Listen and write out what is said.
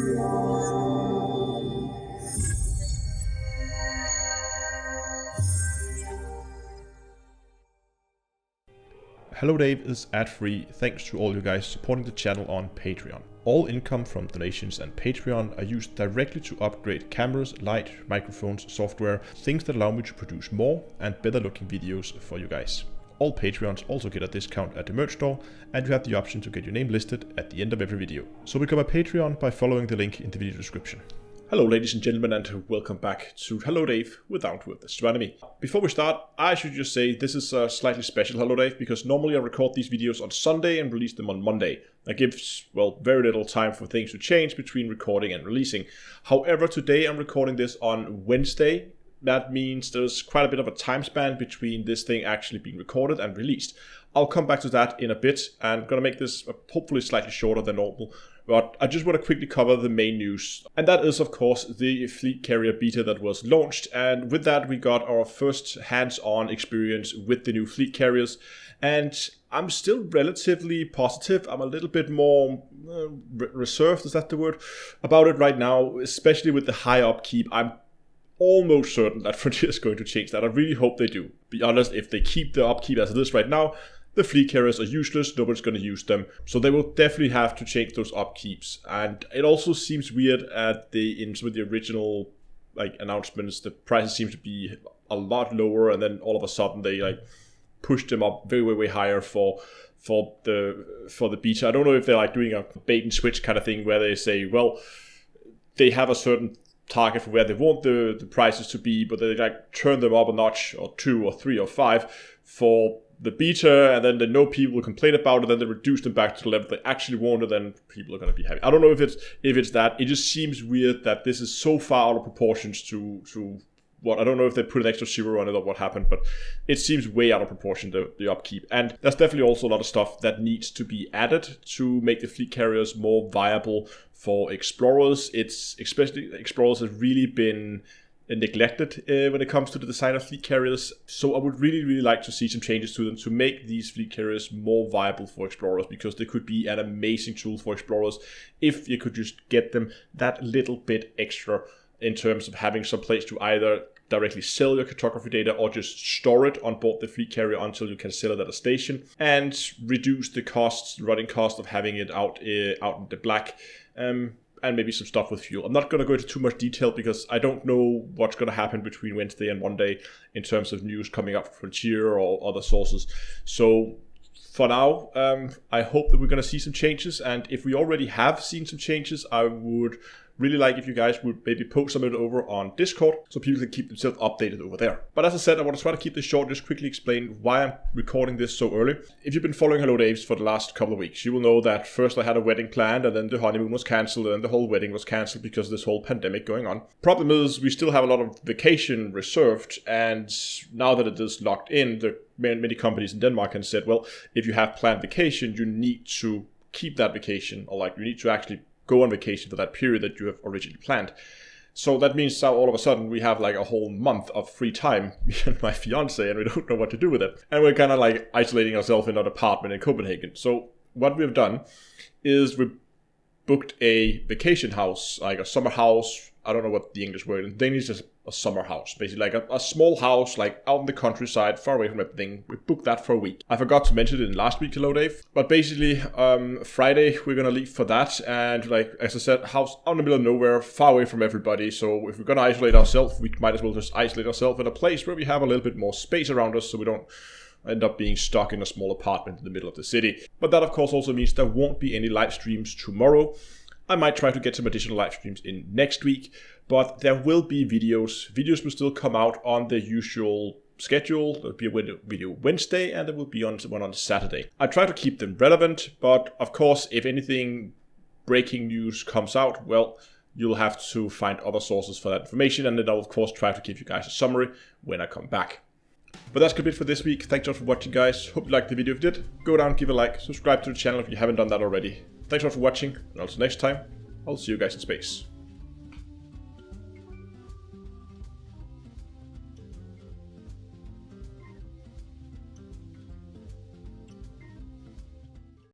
Hello Dave is ad-free thanks to all you guys supporting the channel on Patreon. All income from donations and Patreon are used directly to upgrade cameras, light, microphones, software, things that allow me to produce more and better looking videos for you guys. All Patreons also get a discount at the merch store, and you have the option to get your name listed at the end of every video. So become a Patreon by following the link in the video description. Hello ladies and gentlemen, and welcome back to Hello Dave with Astronomy. Before we start, I should just say this is a slightly special Hello Dave, because normally I record these videos on Sunday and release them on Monday. That gives, well, very little time for things to change between recording and releasing. However, today I'm recording this on Wednesday. That means there's quite a bit of a time span between this thing actually being recorded and released. I'll come back to that in a bit, and I'm going to make this hopefully slightly shorter than normal. But I just want to quickly cover the main news. And that is, of course, the fleet carrier beta that was launched. And with that, we got our first hands-on experience with the new fleet carriers. And I'm still relatively positive. I'm a little bit more reserved, is that the word, about it right now, especially with the high upkeep. I'm almost certain that Frontier is going to change that. I really hope they do. Be honest, if they keep the upkeep as it is right now, the fleet carriers are useless, nobody's going to use them. So they will definitely have to change those upkeeps. And it also seems weird in some of the original announcements, the prices seem to be a lot lower, and then all of a sudden they pushed them up way higher for the beta. I don't know if they're doing a bait and switch kind of thing where they say, well, they have a certain target for where they want the prices to be, but they turn them up a notch or 2 or 3 or 5 for the beta, and then they know people will complain about it, then they reduce them back to the level they actually want, and then people are going to be happy. I don't know if it's that. It just seems weird that this is so far out of proportions to what, I don't know if they put an extra zero on it or what happened, but it seems way out of proportion, the upkeep. And there's definitely also a lot of stuff that needs to be added to make the fleet carriers more viable for explorers. Especially explorers have really been neglected when it comes to the design of fleet carriers. So I would really like to see some changes to them to make these fleet carriers more viable for explorers, because they could be an amazing tool for explorers if you could just get them that little bit extra in terms of having some place to either directly sell your cartography data or just store it on board the fleet carrier until you can sell it at a station, and reduce the running cost of having it out in the black. And maybe some stuff with fuel. I'm not going to go into too much detail because I don't know what's going to happen between Wednesday and Monday in terms of news coming up from Frontier or other sources. So for now, I hope that we're going to see some changes. And if we already have seen some changes, I would really like if you guys would maybe post some of it over on Discord so people can keep themselves updated over there. But as I said, I want to try to keep this short, just quickly explain why I'm recording this so early. If you've been following Hello Daves for the last couple of weeks, you will know that first I had a wedding planned, and then the honeymoon was cancelled, and then the whole wedding was cancelled because of this whole pandemic going on. Problem is, we still have a lot of vacation reserved, and now that it is locked in, many companies in Denmark have said, well, if you have planned vacation, you need to keep that vacation, or you need to actually go on vacation for that period that you have originally planned. So that means now all of a sudden we have a whole month of free time, me and my fiance, and we don't know what to do with it. And we're kind of isolating ourselves in an apartment in Copenhagen. So what we've done is we booked a vacation house, a summer house. I don't know what the English word in Danish is. A summer house, basically a small house out in the countryside, far away from everything. We booked that for a week. I forgot to mention it in last week, Hello Dave, but basically Friday we're gonna leave for that, and as I said, house out in the middle of nowhere, far away from everybody. So if we're gonna isolate ourselves, we might as well just isolate ourselves in a place where we have a little bit more space around us, so we don't end up being stuck in a small apartment in the middle of the city. But that of course also means there won't be any live streams tomorrow. I might try to get some additional live streams in next week, but there will be videos. Videos will still come out on the usual schedule. There'll be a video Wednesday, and there will be one on Saturday. I try to keep them relevant, but of course, if anything breaking news comes out, well, you'll have to find other sources for that information, and then I'll of course try to give you guys a summary when I come back. But that's good for this week. Thanks a lot for watching, guys. Hope you liked the video. If you did, go down, give a like, subscribe to the channel if you haven't done that already. Thanks a lot for watching, and until next time, I'll see you guys in space.